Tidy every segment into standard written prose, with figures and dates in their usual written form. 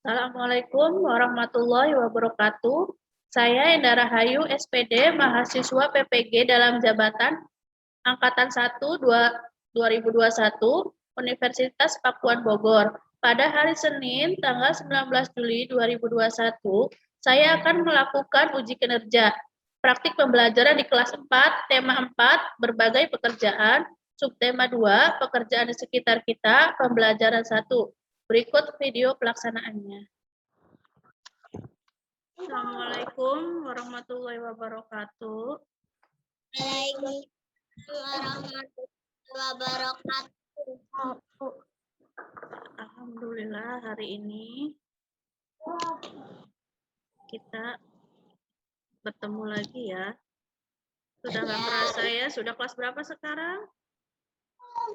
Assalamualaikum warahmatullahi wabarakatuh. Saya Enda Rahayu, SPD, mahasiswa PPG dalam jabatan Angkatan 1 2021 Universitas Pakuan Bogor. Pada hari Senin, tanggal 19 Juli 2021, saya akan melakukan uji kinerja. Praktik pembelajaran di kelas 4, tema 4, berbagai pekerjaan, subtema 2, pekerjaan di sekitar kita, pembelajaran 1. Berikut video pelaksanaannya. Assalamualaikum warahmatullahi wabarakatuh. Waalaikumsalam warahmatullahi wabarakatuh. Alhamdulillah hari ini kita bertemu lagi ya. Sudah nggak kerasa ya, sudah kelas berapa sekarang?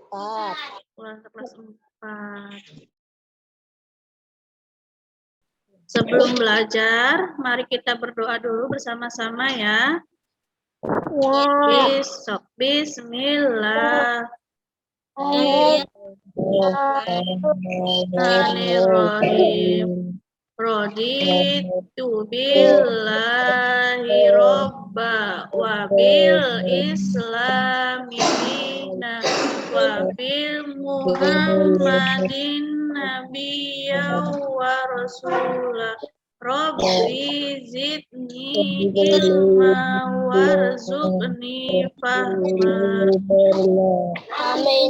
4. Kelas 4. Sebelum belajar, mari kita berdoa dulu bersama-sama ya. Bismillah. Bismillahirrahmanirrahim. Raditu billahi robba wa bil islami dina wa bil muhammadin nabiyya wa rasulah. Rabbi zidni ilma warzuqni fahma. Amin.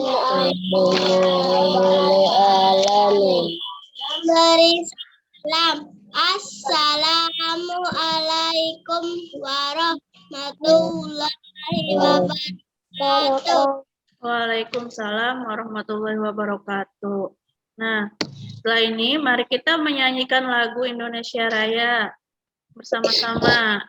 Salam. Assalamualaikum warahmatullahi wabarakatuh. Waalaikumsalam warahmatullahi wabarakatuh. Nah, setelah ini mari kita menyanyikan lagu Indonesia Raya bersama-sama.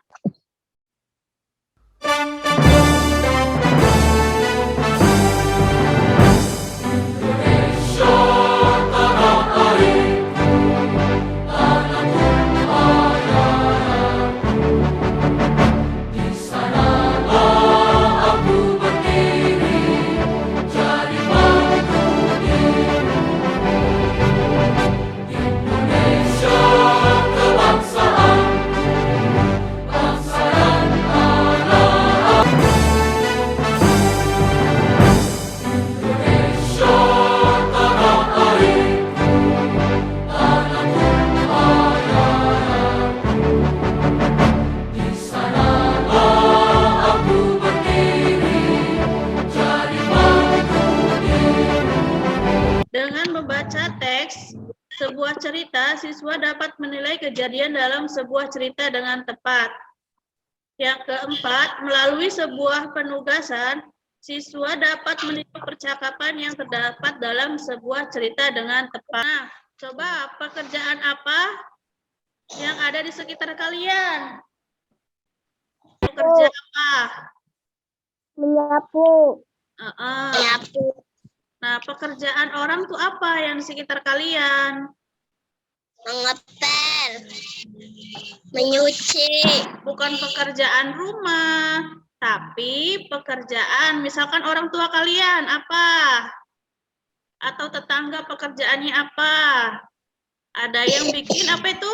Dengan membaca teks sebuah cerita, siswa dapat menilai kejadian dalam sebuah cerita dengan tepat. Yang keempat, melalui sebuah penugasan, siswa dapat menilai percakapan yang terdapat dalam sebuah cerita dengan tepat. Nah, coba pekerjaan apa yang ada di sekitar kalian? Pekerja apa? Menyapu. Menyapu. Nah, pekerjaan orang tuh apa yang di sekitar kalian? Mengepel. Menyuci. Bukan pekerjaan rumah, tapi pekerjaan, misalkan orang tua kalian apa? Atau tetangga pekerjaannya apa? Ada yang bikin apa itu?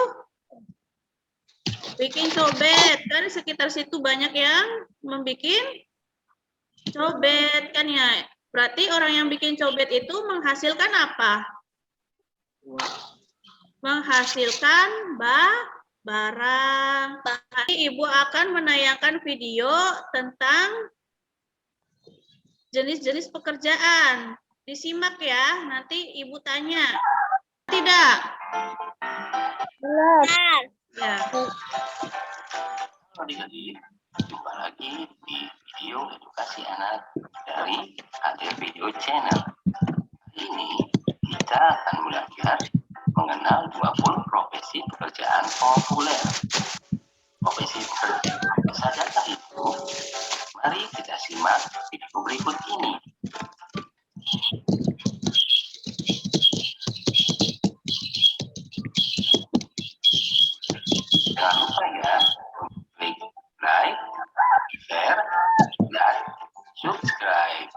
Bikin cobek, kan sekitar situ banyak yang membuat cobek kan ya. Berarti orang yang bikin cobek itu menghasilkan apa? Menghasilkan barang. Nanti Ibu akan menayangkan video tentang jenis-jenis pekerjaan. Disimak ya, nanti Ibu tanya. Tidak? Benar. Ya. Adik-adik, jumpa lagi di video edukasi anak dari AD Video Channel. Hari ini kita akan belajar mengenal 20 profesi pekerjaan populer. Profesi pekerjaan sadakah itu? Mari kita simak video berikut ini. Jangan lupa ya, klik like, share, dan subscribe.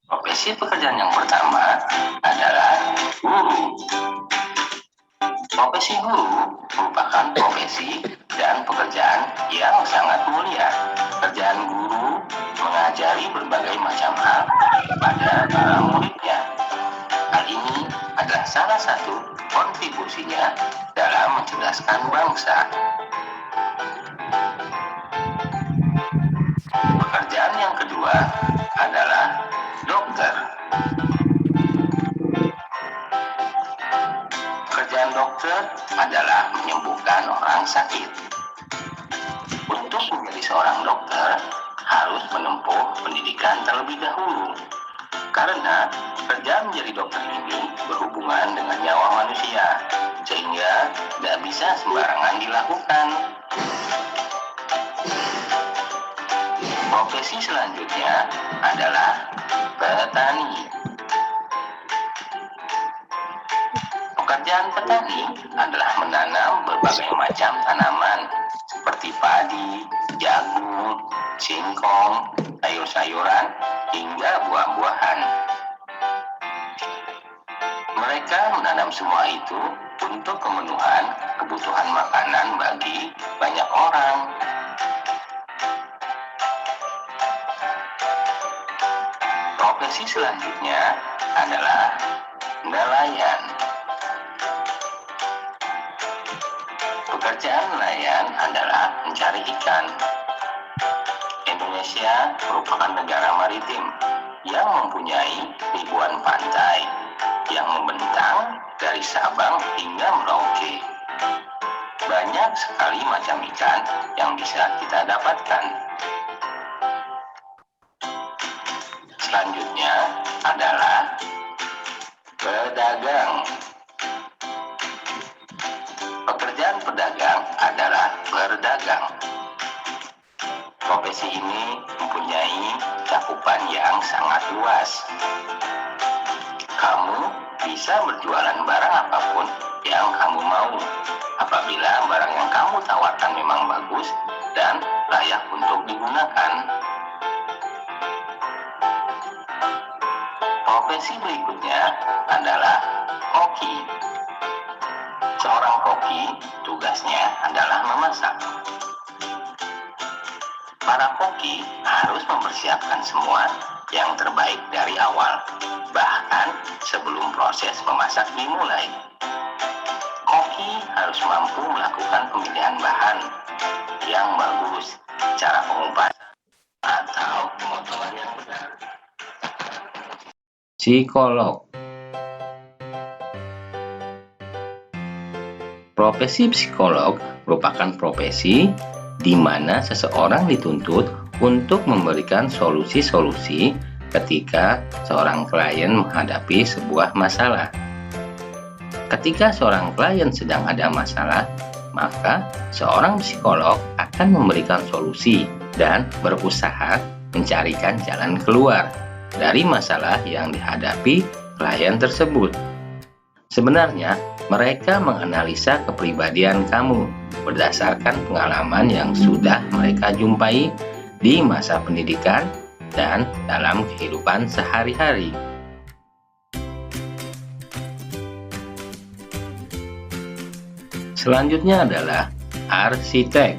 Profesi pekerjaan yang pertama Profesi guru merupakan profesi dan pekerjaan yang sangat mulia. Pekerjaan guru mengajari berbagai macam hal kepada para muridnya. Hal ini adalah salah satu kontribusinya dalam mencerdaskan bangsa. Pekerjaan yang kedua adalah dokter. Pekerjaan dokter adalah menyembuhkan orang sakit. Untuk menjadi seorang dokter, harus menempuh pendidikan terlebih dahulu. Karena pekerjaan menjadi dokter ini berhubungan dengan nyawa manusia, sehingga tidak bisa sembarangan dilakukan. Profesi selanjutnya adalah petani. Pekerjaan petani adalah menanam berbagai macam tanaman seperti padi, jagung, singkong, sayur-sayuran, hingga buah-buahan. Mereka menanam semua itu untuk pemenuhan kebutuhan makanan bagi banyak orang. Profesi selanjutnya adalah nelayan. Pekerjaan nelayan adalah mencari ikan. Indonesia merupakan negara maritim yang mempunyai ribuan pantai yang membentang dari Sabang hingga Merauke. Banyak sekali macam ikan yang bisa kita dapatkan. Selanjutnya adalah pedagang. Pekerjaan pedagang adalah berdagang. Profesi ini mempunyai cakupan yang sangat luas. Kamu bisa berjualan barang apapun yang kamu mau, apabila barang yang kamu tawarkan memang bagus dan layak untuk digunakan. Profesi berikutnya adalah koki. Seorang koki tugasnya adalah memasak. Para koki harus mempersiapkan semua yang terbaik dari awal, bahkan sebelum proses memasak dimulai. Koki harus mampu melakukan pemilihan bahan yang bagus, cara pengupasan atau pemotongan yang benar. Psikolog. Profesi psikolog merupakan profesi di mana seseorang dituntut untuk memberikan solusi-solusi ketika seorang klien menghadapi sebuah masalah. Ketika seorang klien sedang ada masalah, maka seorang psikolog akan memberikan solusi dan berusaha mencarikan jalan keluar dari masalah yang dihadapi klien tersebut. Sebenarnya, mereka menganalisa kepribadian kamu berdasarkan pengalaman yang sudah mereka jumpai di masa pendidikan dan dalam kehidupan sehari-hari. Selanjutnya adalah arsitek.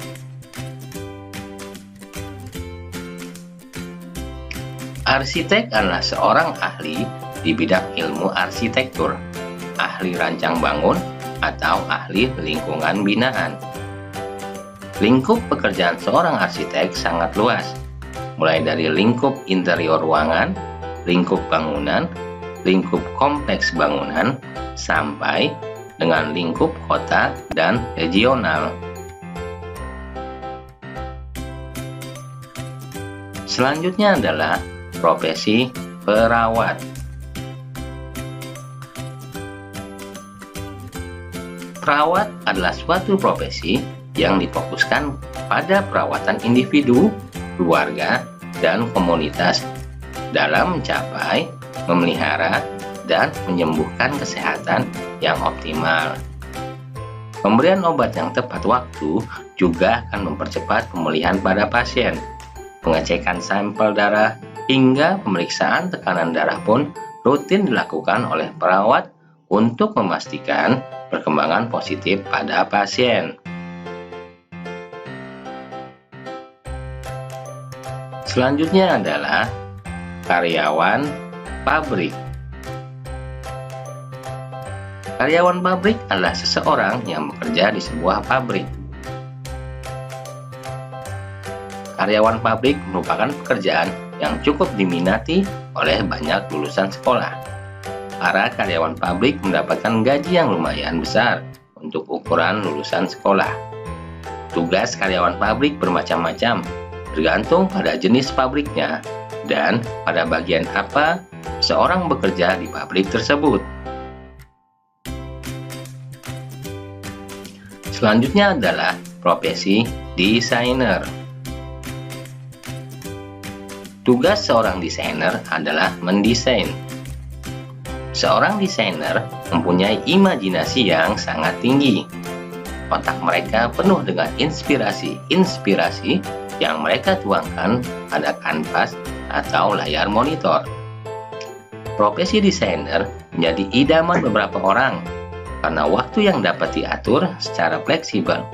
Arsitek adalah seorang ahli di bidang ilmu arsitektur, ahli rancang bangun, atau ahli lingkungan binaan. Lingkup pekerjaan seorang arsitek sangat luas, mulai dari lingkup interior ruangan, lingkup bangunan, lingkup kompleks bangunan, sampai dengan lingkup kota dan regional. Selanjutnya adalah profesi perawat. Perawat adalah suatu profesi yang difokuskan pada perawatan individu, keluarga, dan komunitas dalam mencapai, memelihara, dan menyembuhkan kesehatan yang optimal. Pemberian obat yang tepat waktu juga akan mempercepat pemulihan pada pasien. Pengecekan sampel darah hingga pemeriksaan tekanan darah pun rutin dilakukan oleh perawat untuk memastikan perkembangan positif pada pasien. Selanjutnya adalah karyawan pabrik. Karyawan pabrik adalah seseorang yang bekerja di sebuah pabrik. Karyawan pabrik merupakan pekerjaan yang cukup diminati oleh banyak lulusan sekolah. Para karyawan pabrik mendapatkan gaji yang lumayan besar untuk ukuran lulusan sekolah. Tugas karyawan pabrik bermacam-macam, tergantung pada jenis pabriknya dan pada bagian apa seorang bekerja di pabrik tersebut. Selanjutnya adalah profesi desainer. Tugas seorang desainer adalah mendesain. Seorang desainer mempunyai imajinasi yang sangat tinggi. Otak mereka penuh dengan inspirasi yang mereka tuangkan pada kanvas atau layar monitor. Profesi desainer menjadi idaman beberapa orang karena waktu yang dapat diatur secara fleksibel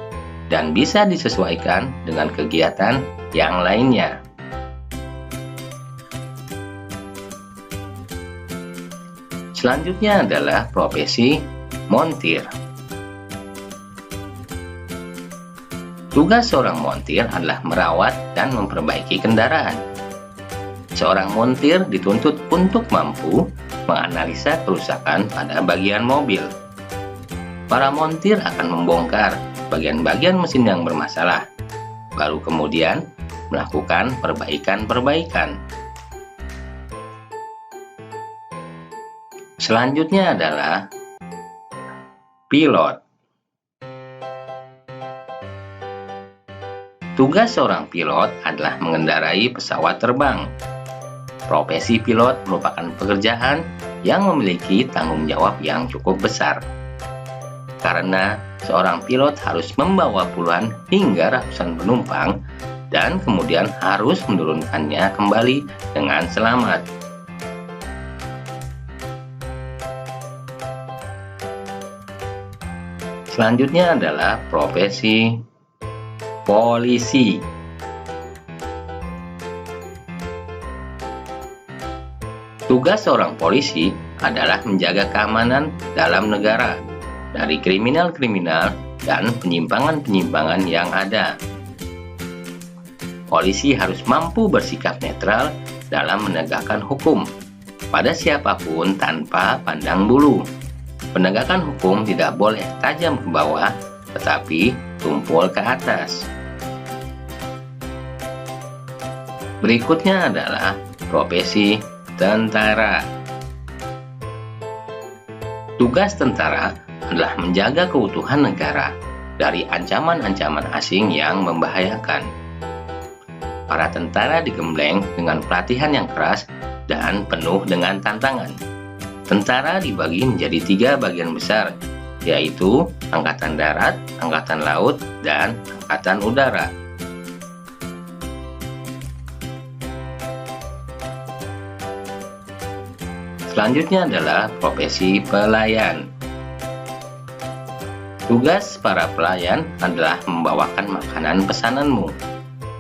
dan bisa disesuaikan dengan kegiatan yang lainnya. Selanjutnya adalah profesi montir. Tugas seorang montir adalah merawat dan memperbaiki kendaraan. Seorang montir dituntut untuk mampu menganalisa kerusakan pada bagian mobil. Para montir akan membongkar bagian-bagian mesin yang bermasalah, baru kemudian melakukan perbaikan-perbaikan. Selanjutnya adalah pilot. Tugas seorang pilot adalah mengendarai pesawat terbang. Profesi pilot merupakan pekerjaan yang memiliki tanggung jawab yang cukup besar. Karena seorang pilot harus membawa puluhan hingga ratusan penumpang dan kemudian harus menurunkannya kembali dengan selamat. Selanjutnya adalah profesi polisi. Tugas seorang polisi adalah menjaga keamanan dalam negara dari kriminal-kriminal dan penyimpangan-penyimpangan yang ada. Polisi harus mampu bersikap netral dalam menegakkan hukum pada siapapun tanpa pandang bulu. Penegakan hukum tidak boleh tajam ke bawah, tetapi tumpul ke atas. Berikutnya adalah profesi tentara. Tugas tentara adalah menjaga keutuhan negara dari ancaman-ancaman asing yang membahayakan. Para tentara digembleng dengan pelatihan yang keras dan penuh dengan tantangan. Tentara dibagi menjadi 3 bagian besar, yaitu Angkatan Darat, Angkatan Laut, dan Angkatan Udara. Selanjutnya adalah profesi pelayan. Tugas para pelayan adalah membawakan makanan pesananmu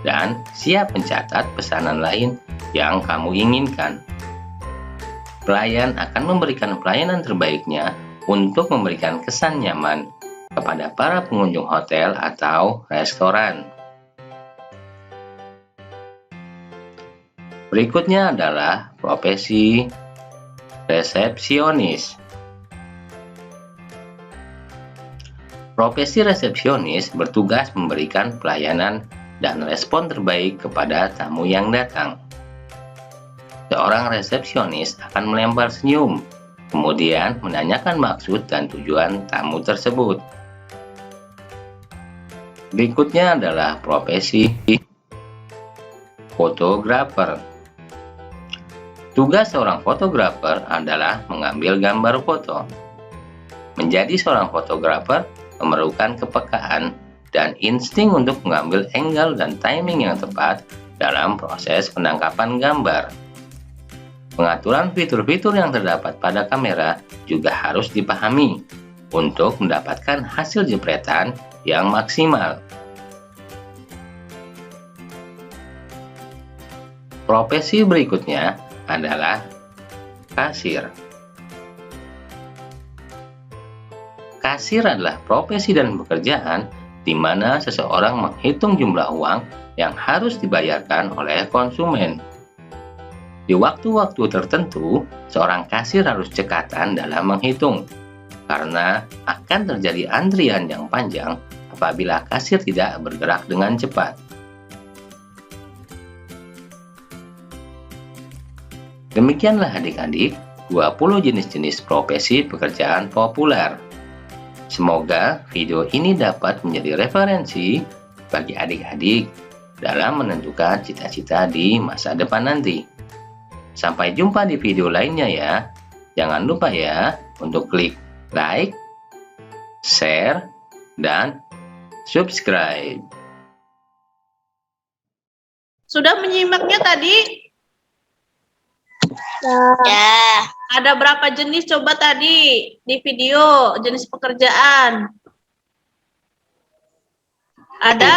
dan siap mencatat pesanan lain yang kamu inginkan. Pelayan akan memberikan pelayanan terbaiknya untuk memberikan kesan nyaman kepada para pengunjung hotel atau restoran. Berikutnya adalah profesi resepsionis. Profesi resepsionis bertugas memberikan pelayanan dan respon terbaik kepada tamu yang datang. Seorang resepsionis akan melempar senyum, kemudian menanyakan maksud dan tujuan tamu tersebut. Berikutnya adalah profesi fotografer. Tugas seorang fotografer adalah mengambil gambar foto. Menjadi seorang fotografer memerlukan kepekaan dan insting untuk mengambil angle dan timing yang tepat dalam proses penangkapan gambar. Pengaturan fitur-fitur yang terdapat pada kamera juga harus dipahami untuk mendapatkan hasil jepretan yang maksimal. Profesi berikutnya adalah kasir. Kasir adalah profesi dan pekerjaan di mana seseorang menghitung jumlah uang yang harus dibayarkan oleh konsumen. Di waktu-waktu tertentu, seorang kasir harus cekatan dalam menghitung, karena akan terjadi antrian yang panjang apabila kasir tidak bergerak dengan cepat. Demikianlah adik-adik 20 jenis-jenis profesi pekerjaan populer. Semoga video ini dapat menjadi referensi bagi adik-adik dalam menentukan cita-cita di masa depan nanti. Sampai jumpa di video lainnya ya. Jangan lupa ya untuk klik like, share, dan subscribe. Sudah menyimaknya tadi? Ya. Ada berapa jenis coba tadi di video jenis pekerjaan? Ada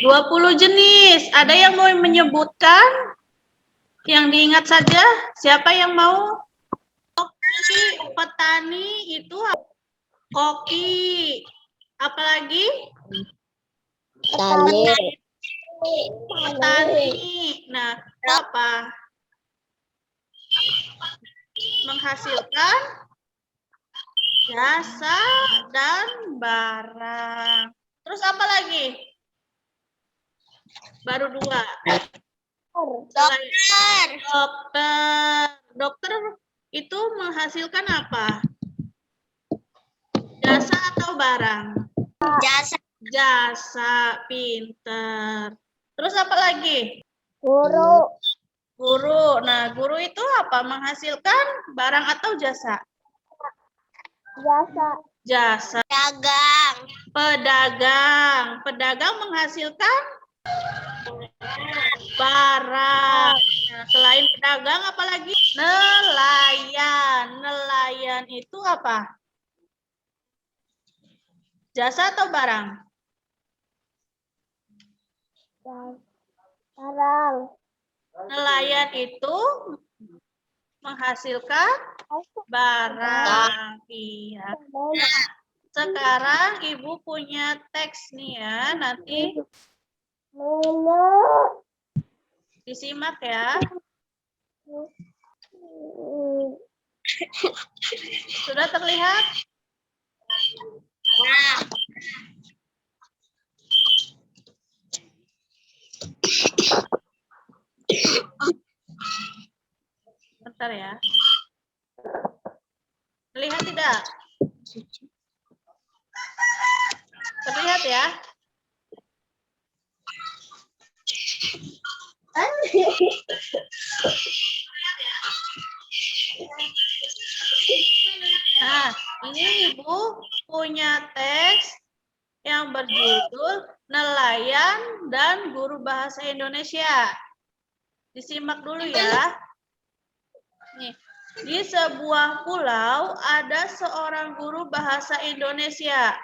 20 jenis. Ada yang mau menyebutkan? Yang diingat saja? Siapa yang mau? Koki, petani itu koki. Apalagi? Petani. Nah, apa? Menghasilkan jasa dan barang. Terus apa lagi? Baru 2. Dokter itu menghasilkan apa? Jasa atau barang? Jasa, pinter. Terus apa lagi? Guru. Nah, guru itu apa? Menghasilkan barang atau jasa? Jasa. Pedagang menghasilkan barang. Nah, selain pedagang apalagi? Nelayan itu apa? Jasa atau barang? Nelayan itu menghasilkan barang. Iya. Nah, sekarang Ibu punya teks nih ya, nanti disimak ya. Sudah terlihat? Bentar ya. Terlihat tidak? Terlihat ya? Nah, ini Ibu punya teks yang berjudul Nelayan dan Guru Bahasa Indonesia. Disimak dulu ya. Nih, di sebuah pulau ada seorang guru bahasa Indonesia.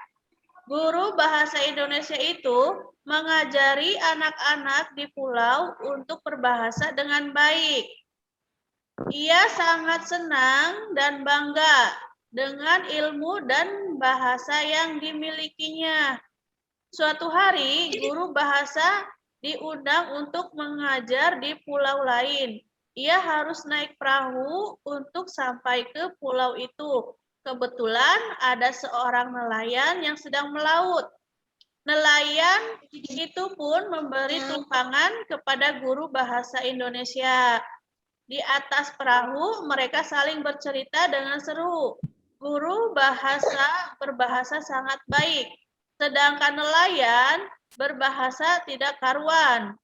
Guru bahasa Indonesia itu mengajari anak-anak di pulau untuk berbahasa dengan baik. Ia sangat senang dan bangga dengan ilmu dan bahasa yang dimilikinya. Suatu hari, guru bahasa diundang untuk mengajar di pulau lain. Ia harus naik perahu untuk sampai ke pulau itu. Kebetulan ada seorang nelayan yang sedang melaut. Nelayan itu pun memberi tumpangan kepada guru bahasa Indonesia. Di atas perahu, mereka saling bercerita dengan seru. Guru berbahasa sangat baik, sedangkan nelayan berbahasa tidak karuan.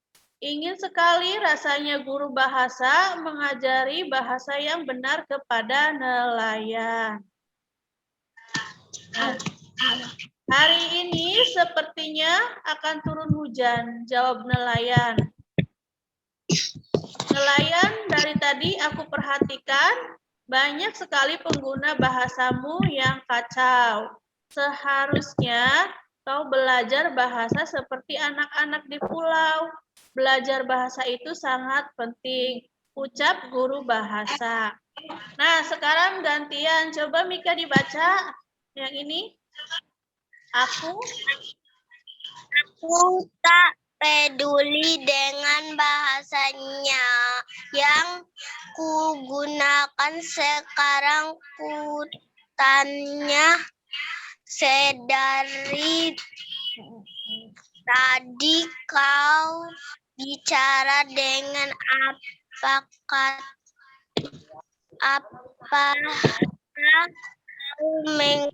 Ingin sekali rasanya guru bahasa mengajari bahasa yang benar kepada nelayan. Nah, hari ini sepertinya akan turun hujan, jawab nelayan. Nelayan, dari tadi aku perhatikan banyak sekali pengguna bahasamu yang kacau. Seharusnya kau belajar bahasa seperti anak-anak di pulau. Belajar bahasa itu sangat penting. Ucap guru bahasa. Nah, sekarang gantian. Coba Mika dibaca yang ini. Aku tak peduli dengan bahasanya yang kugunakan sekarang. Ku tanya sedari tadi kau bicara dengan apakah kau mengerti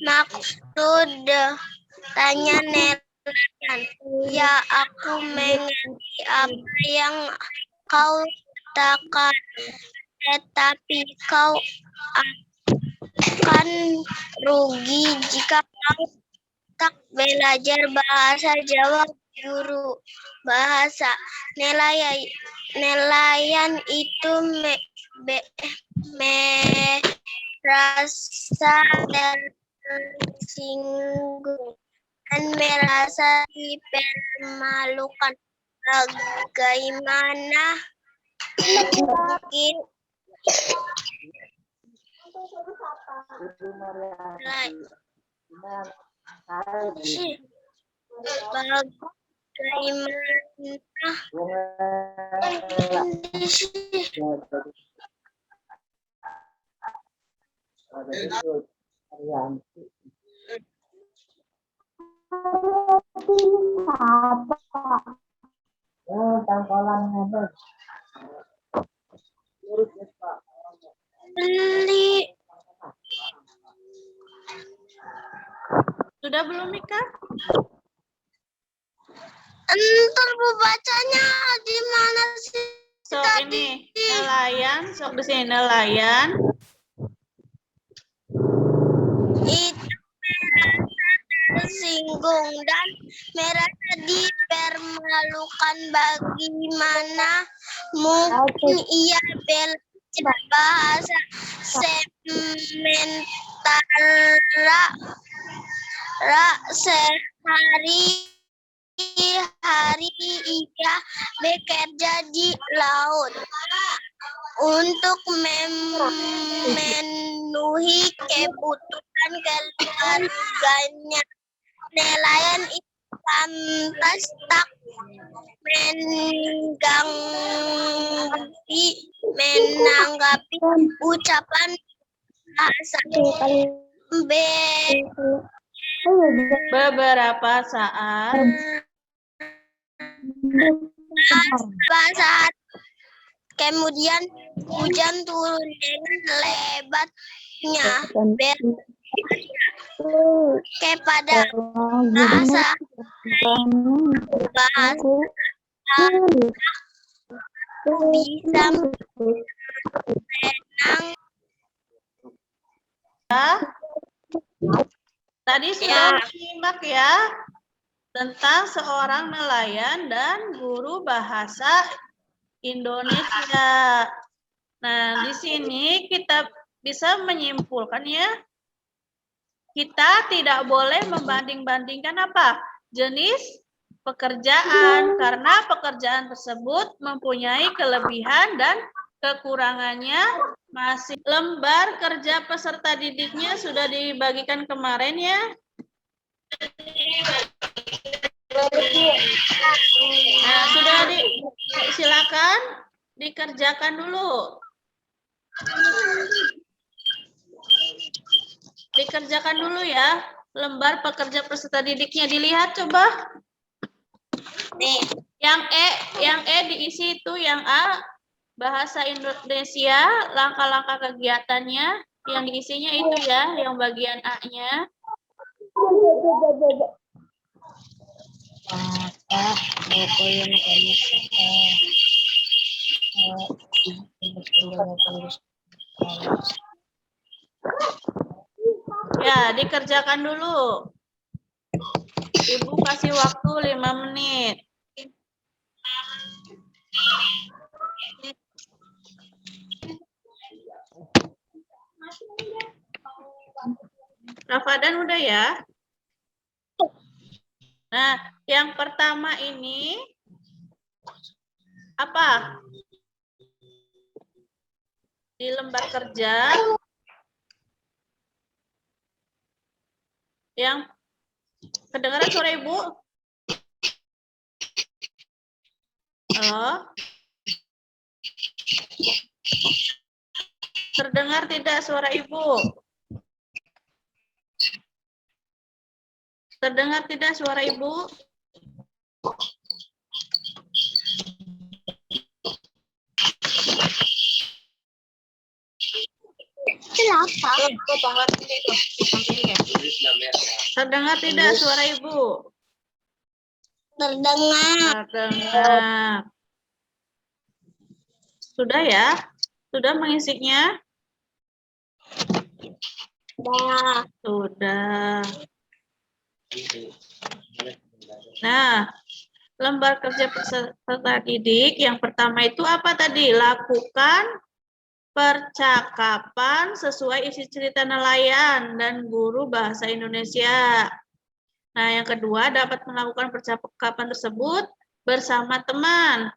maksud? Tanya nelayan. Ya, aku mengerti apa yang kau katakan, tetapi kau akan rugi jika kau tak belajar bahasa. Jawab guru bahasa. Nelayan itu merasa tersinggung dan merasa dipermalukan. Bagaimana mungkin beli. sudah belum Mika? Entar bu bacanya di mana sih? So ini nelayan, sok di sini nelayan. Itu merasa tersinggung dan merasa dipermalukan. Bagaimana mungkin ia belajar bahasa sementara sehari-hari ia bekerja di laut untuk memenuhi kebutuhan keluarganya. Nelayan itu lantas tak menanggapi ucapan bahasa. Beberapa saat kemudian hujan turun dengan lebatnya kepada bahasa bisa menang. Tadi sudah menyimak ya tentang seorang nelayan dan guru bahasa Indonesia. Nah, di sini kita bisa menyimpulkan ya, kita tidak boleh membanding-bandingkan apa? Jenis pekerjaan, karena pekerjaan tersebut mempunyai kelebihan dan kekurangannya masih. Lembar kerja peserta didiknya sudah dibagikan kemarin ya. Nah, sudah silakan dikerjakan dulu. Dikerjakan dulu ya, lembar pekerja peserta didiknya. Dilihat coba. Nih, yang E diisi itu, yang A bahasa Indonesia, langkah-langkah kegiatannya, yang diisinya itu ya, yang bagian A-nya. Ya, dikerjakan dulu. Ibu kasih waktu 5 menit. Rafadan udah ya? Nah, yang pertama ini apa? Di lembar kerja yang kedengaran suara Ibu? Halo? Terdengar tidak suara Ibu? Terdengar tidak suara Ibu? Terdengar tidak suara Ibu? Terdengar. Terdengar. Sudah ya? Sudah mengisinya? Sudah. Nah, lembar kerja peserta didik yang pertama itu apa tadi? Lakukan percakapan sesuai isi cerita nelayan dan guru bahasa Indonesia. Nah, yang kedua dapat melakukan percakapan tersebut bersama teman.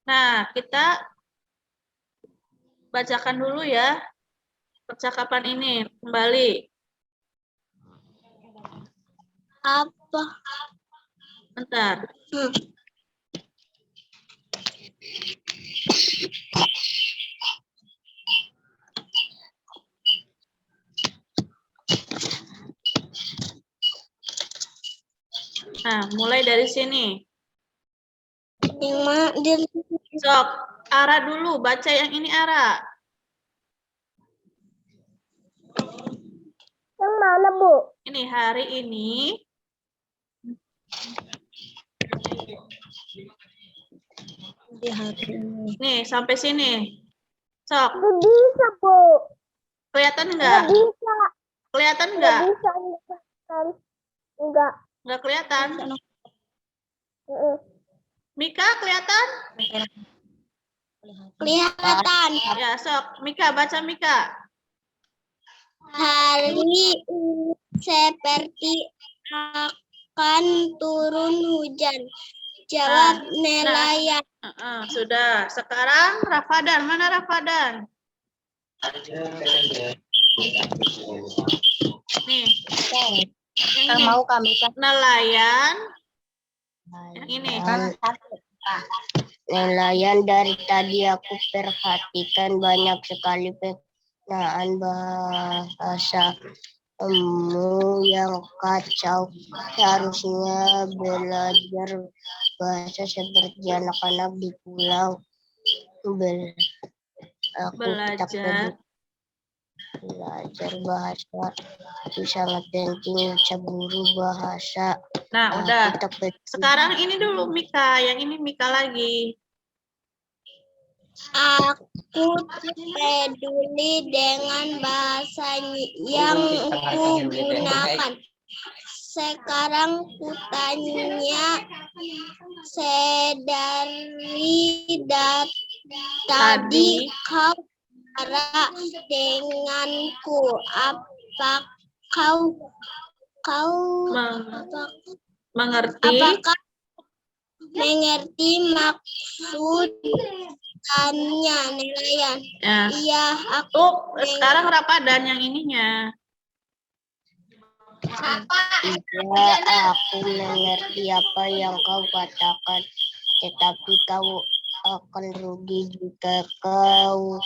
Nah, kita bacakan dulu ya percakapan ini kembali. Apa? Bentar. Nah, mulai dari sini. Sok, Ara dulu, baca yang ini Ara. Yang mana, Bu? Ini hari ini. Nih, sampai sini. Sok. Nggak bisa, Bu. Kelihatan Nggak enggak? bisa. Kelihatan Nggak enggak? bisa. Enggak. Enggak kelihatan. Heeh. Mika kelihatan? Kelihatan. Ya, sok. Mika, baca Mika. Hari ini seperti akan turun hujan. Jawab nelayan. Sudah. Sekarang Rafadan. Mana Rafadan? Nih. Yang ini. Mau kami Nelayan. Yang ini. Nelayan, dari tadi aku perhatikan banyak sekali penggunaan bahasa yang kacau. Seharusnya belajar bahasa seperti anak-anak di pulau. Belajar bahasa itu sangat penting. Cemburu bahasa. Nah, udah. Sekarang ini dulu Mika, yang ini Mika lagi. Aku peduli dengan bahasa yang kugunakan. Sekarang kutanya, sedari tadi kau bicara denganku. Apa kau mengerti? Apakah mengerti maksud tanya nelayan? Ya. Iya, aku. Sekarang Rafadan yang ininya. Iya, aku mengerti apa yang kau katakan, tetapi kau akan rugi jika kau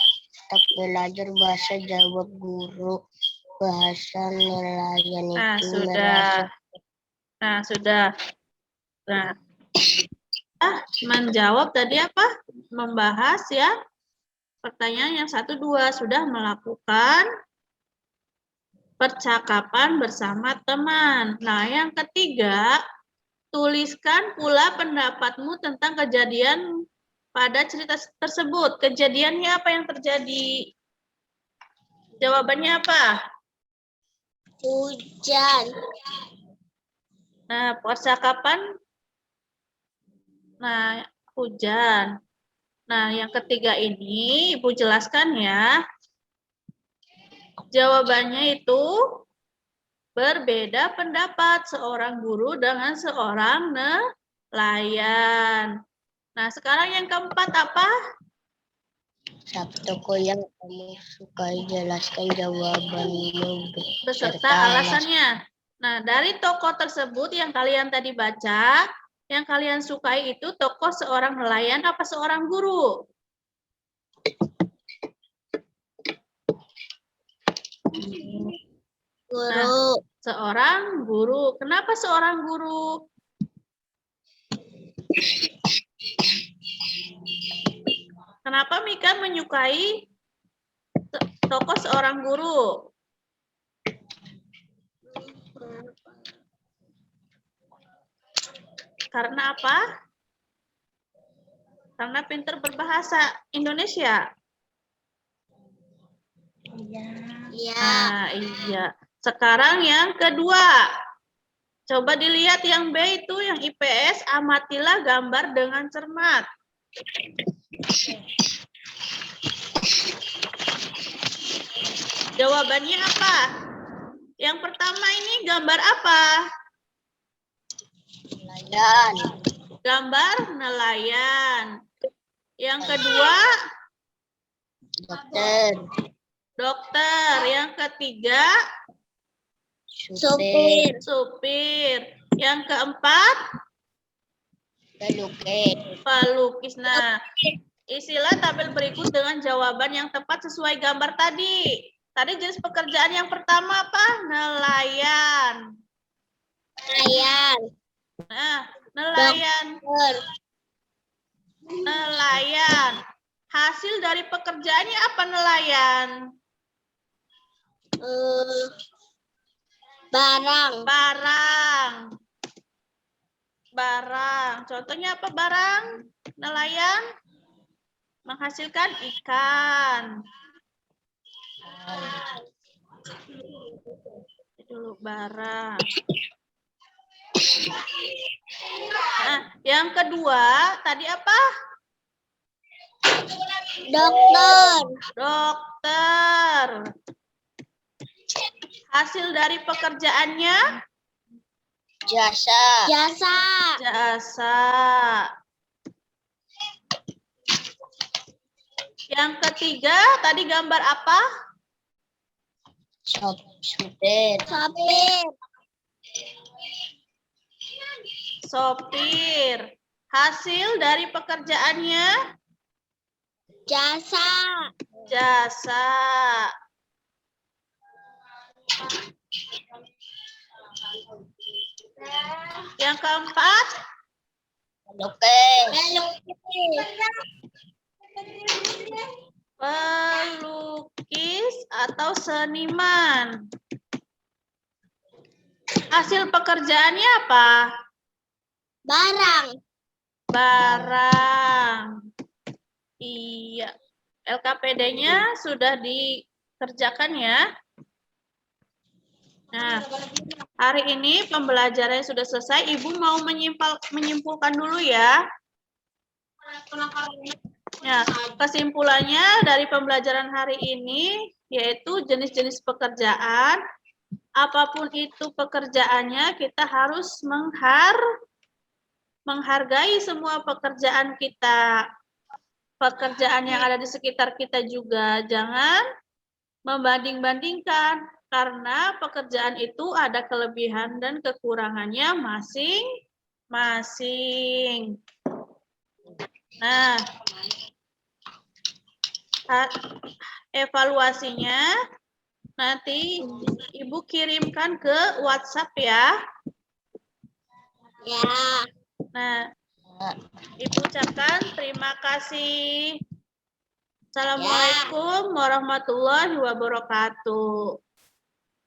tak belajar bahasa. Jawab guru bahasa nelayan itu. Sudah. Nah, menjawab tadi apa? Membahas ya. Pertanyaan yang 1, 2 sudah melakukan percakapan bersama teman. Nah, yang ketiga, tuliskan pula pendapatmu tentang kejadian pada cerita tersebut. Kejadiannya apa yang terjadi? Jawabannya apa? Hujan. Nah, percakapan Nah, hujan. Nah, yang ketiga ini Ibu jelaskan ya. Jawabannya itu berbeda pendapat seorang guru dengan seorang nelayan. Nah, sekarang yang keempat apa? Siapa tokoh yang kamu sukai, jelaskan jawabanmu Beserta alasannya. Nah, dari tokoh tersebut yang kalian tadi baca, yang kalian sukai itu tokoh seorang nelayan apa seorang guru? Guru. Seorang guru. Kenapa seorang guru? Kenapa Mika menyukai tokoh seorang guru? Karena apa? Karena pintar berbahasa Indonesia. Iya. Nah, iya. Sekarang yang kedua. Coba dilihat yang B itu, yang IPS, amatilah gambar dengan cermat. Jawabannya apa? Yang pertama ini gambar apa? Nelayan. Gambar nelayan. Yang kedua, Dokter. dokter. Yang ketiga, Supir. supir. Yang keempat, Pelukis. pelukis. Nah, isilah tabel berikut dengan jawaban yang tepat sesuai gambar tadi. Tadi jenis pekerjaan yang pertama apa? Nelayan. Nelayan. Nah, nelayan. Nelayan. Hasil dari pekerjaannya apa nelayan? Barang. Barang. Barang. Contohnya apa barang? Nelayan menghasilkan ikan. Dulu barang. Nah, yang kedua tadi apa? Dokter. Dokter. Hasil dari pekerjaannya? Jasa. Jasa. Jasa. Yang ketiga tadi gambar apa? Supir. Supir. Sopir. Hasil dari pekerjaannya? Jasa. Jasa. Yang keempat? Pelukis. Pelukis atau seniman. Hasil pekerjaannya apa? Barang. Barang. Iya. LKPD-nya sudah dikerjakan ya. Nah, hari ini pembelajarannya sudah selesai. Ibu mau menyimpulkan dulu ya. Ya, kesimpulannya dari pembelajaran hari ini yaitu jenis-jenis pekerjaan. Apapun itu pekerjaannya, kita harus menghargai semua pekerjaan kita. Pekerjaan yang ada di sekitar kita juga. Jangan membanding-bandingkan. Karena pekerjaan itu ada kelebihan dan kekurangannya masing-masing. Nah, evaluasinya nanti Ibu kirimkan ke WhatsApp ya. Ya. Nah, Ibu ucapkan terima kasih. Assalamualaikum warahmatullahi wabarakatuh.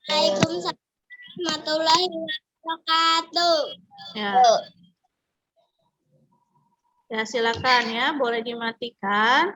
Waalaikumsalam warahmatullahi wabarakatuh. Ya. Ya, silakan ya, boleh dimatikan.